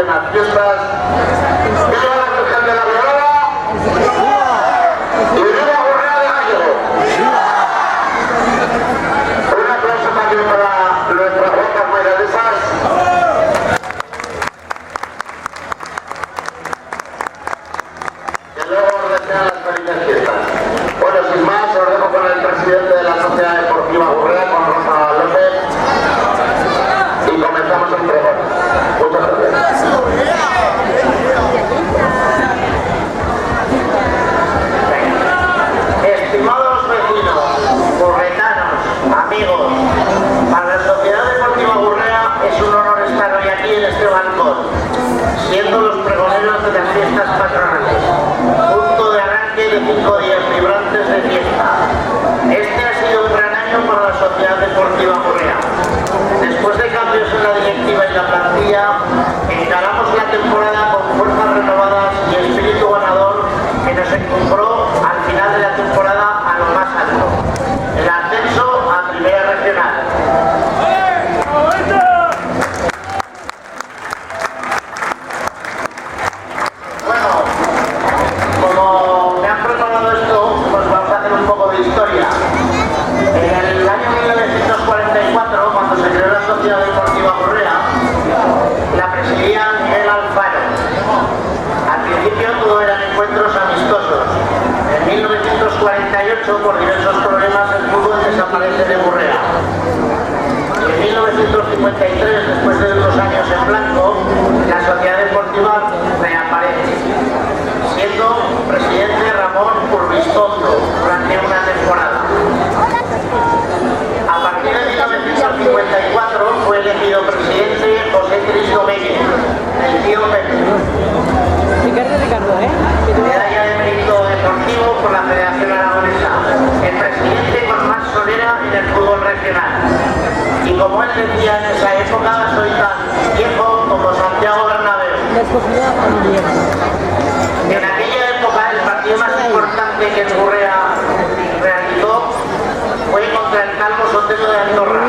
buenas fiestas. ¡Viva la Virgen de la Violada! ¡Y viva Gurrea de Gallego! Un aplauso también para nuestras guapas bailaresas. Que luego os desean las felices fiestas. Bueno, sin más, os dejo con el presidente de la Sociedad Deportiva Gurrea, con Rosa López, y comenzamos el programa. Muchas gracias. Estimados vecinos, gurretanos, amigos, para la Sociedad Deportiva Gurrea es un honor estar hoy aquí en este balcón, siendo los pregoneros de las fiestas patronales, punto de arranque de 5 días vibrantes de fiesta. Este ha sido un gran año para la Sociedad Deportiva Gurrea. Después de cambios en la directiva y la plantilla, encaramos la temporada con fuerzas renovadas y espíritu ganador que nos encumbró al final de la temporada a lo más alto, el ascenso a Primera Regional. Bueno, como me han preparado esto, pues vamos a hacer un poco de historia. En el año 1944, cuando se creó la Sociedad Deportiva Gurrea, la presidía Miguel Alfaro. Al principio todo eran encuentros amistosos. En 1948, por diversos problemas, el fútbol desaparece de Gurrea. Y en 1953, después de 2 años en blanco, la Sociedad Deportiva reaparece, siendo presidente Ramón Urbistondo durante una temporada. A partir de 1954 fue elegido presidente José Cristo Miguel, el tío Pepe. Ricardo, Medalla de mérito deportivo por la Federación Aragonesa, el presidente con más solera en el fútbol regional. Y como él decía en esa época, soy tan viejo como Santiago Bernabéu. En aquella época el partido más importante que el Gurrea realizó fue contra el Calvo Sotelo de Andorra,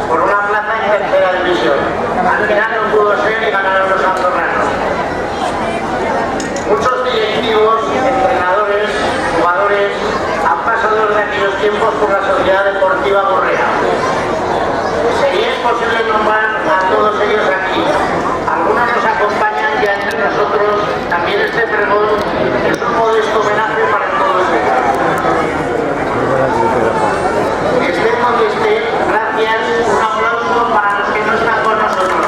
por una plaza en tercera división. Al final no pudo ser y ganaron los andorranos. Muchos directivos, entrenadores, jugadores han pasado desde aquellos tiempos por la Sociedad Deportiva Gurrea. Sería imposible nombrar a todos ellos aquí. Algunos nos acompañan ya entre nosotros. También este pregón es un modesto homenaje para todos ellos. Estén donde estén, gracias. Un aplauso para los que no están con nosotros.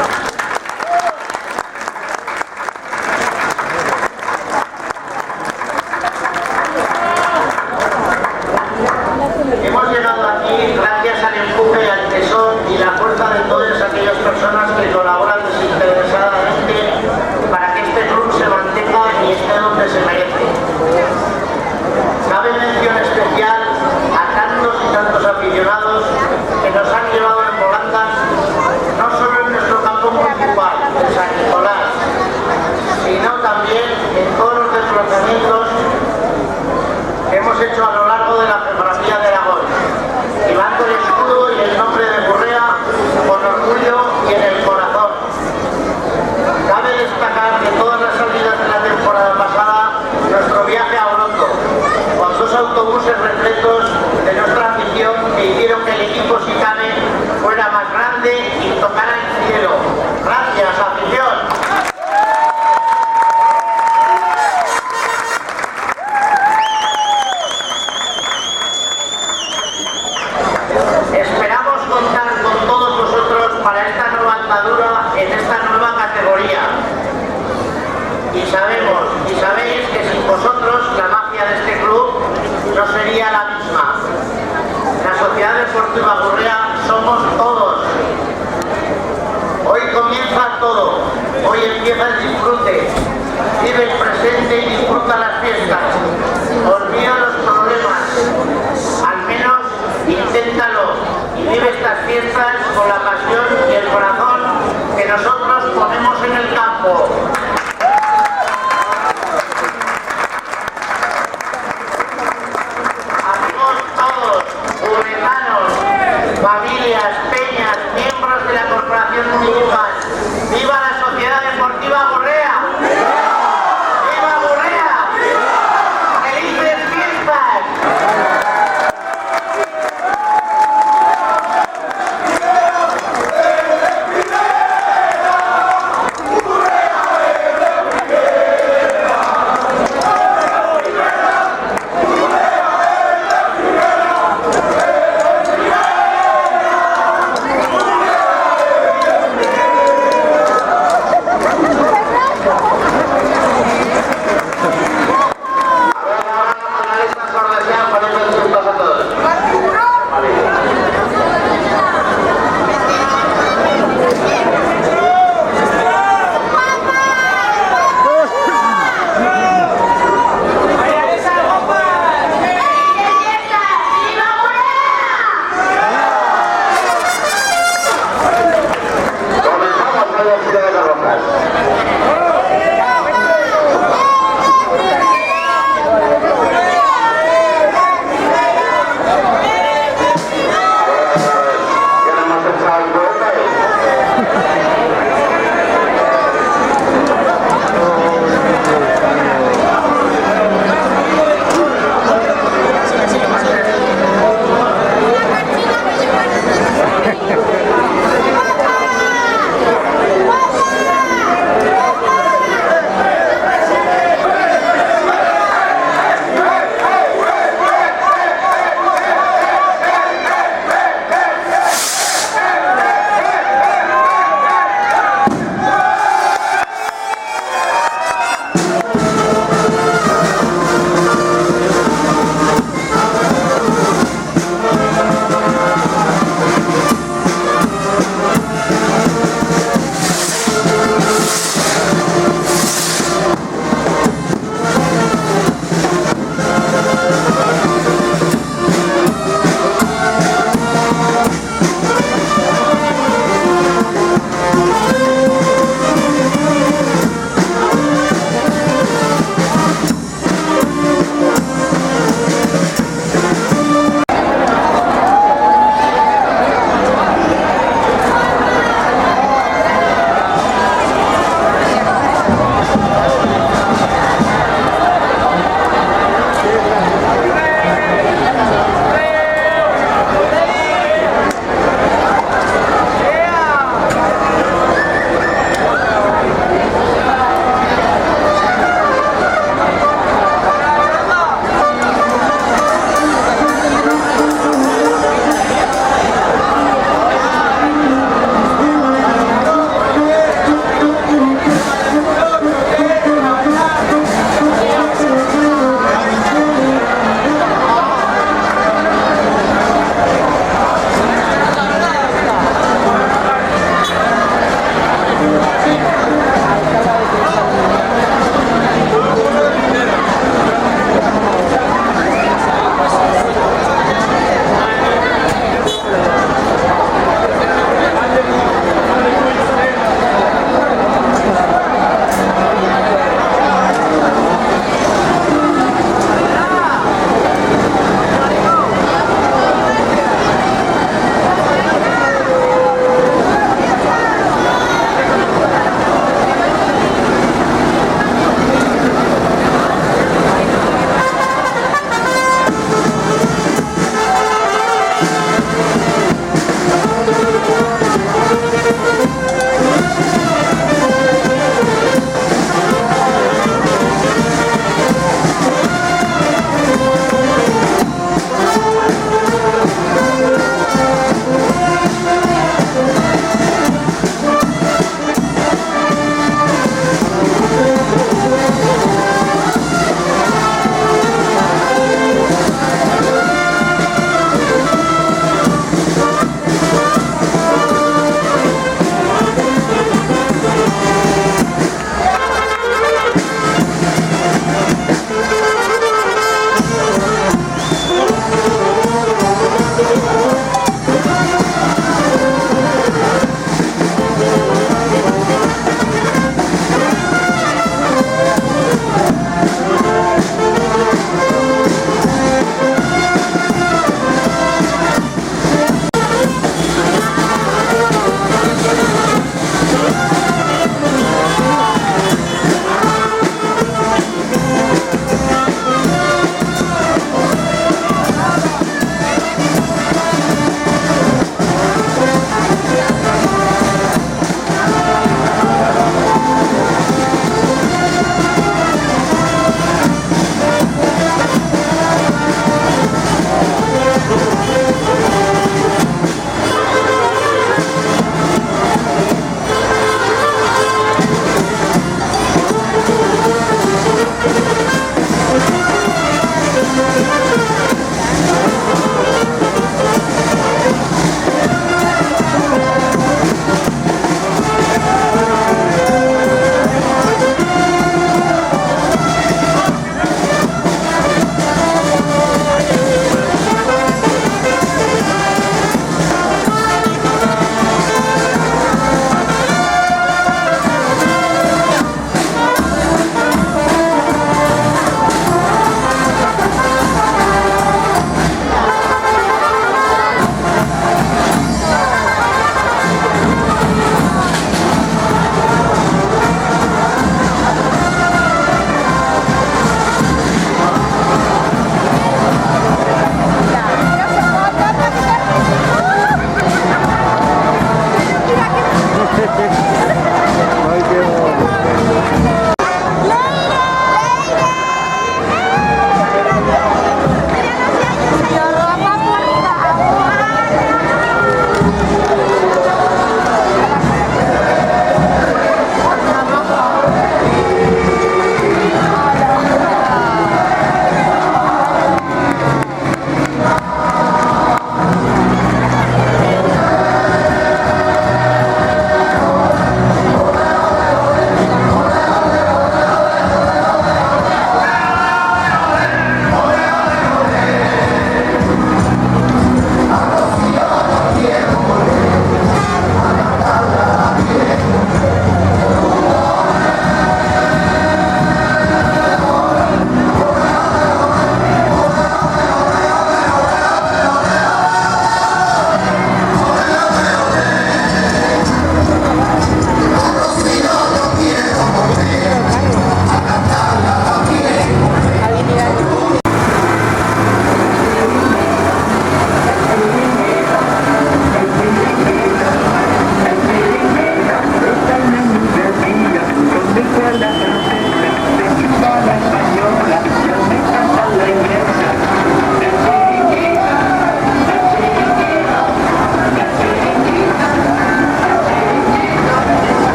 Hemos llegado aquí gracias al empuje, al tesón y la fuerza de todas aquellas personas que colaboran desinteresadamente para que este club se mantenga y esté donde se merece. Cabe mención especial a tantos y tantos aficionados que nos han llevado en volandas, no solo en nuestro campo municipal, en San Nicolás, sino también en todos los desplazamientos que hemos hecho a lo largo de la geografía de Aragón, llevando el escudo y el nombre de Gurrea con orgullo y en el corazón. Cabe destacar de todas las salidas de la temporada pasada, nuestro viaje a Orondo, con 2 autobuses repletos de nuestra afición que hicieron que el equipo, si cabe, fuera más grande y tocara el cielo. Gracias, afición. Esperamos contar con todos vosotros para esta nueva andadura en esta nueva categoría. Y sabéis que sin vosotros la magia de este club no sería la misma. La Sociedad Deportiva Gurrea somos todos. Hoy comienza todo. Hoy empieza el disfrute. Vive el presente y disfruta las fiestas. Olvida los problemas. Al menos inténtalo y vive estas fiestas con la pasión y el corazón que nosotros ponemos en el campo. Amigos todos, gurretanos, familias, peñas, miembros de la Corporación Municipal, ¡viva la Sociedad Deportiva!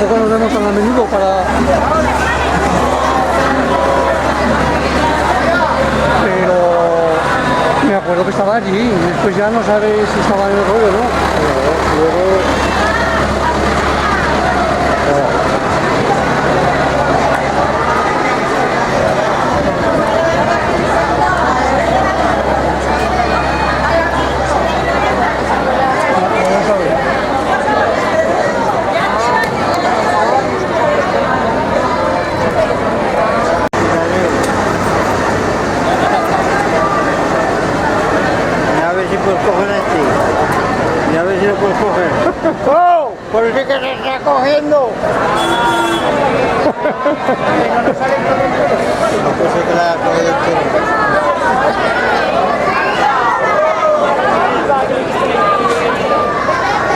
tampoco nos vemos tan a menudo para... Pero me acuerdo que estaba allí, después ya no sabes si estaba en el rollo o no. Pero luego... Vamos a ver. A ver si puedes coger este. Y a ver si lo puedes coger. ¡Oh! ¡Por eso que se está cogiendo! No puede ser que la haya cogido entero.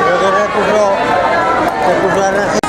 Creo que se puso a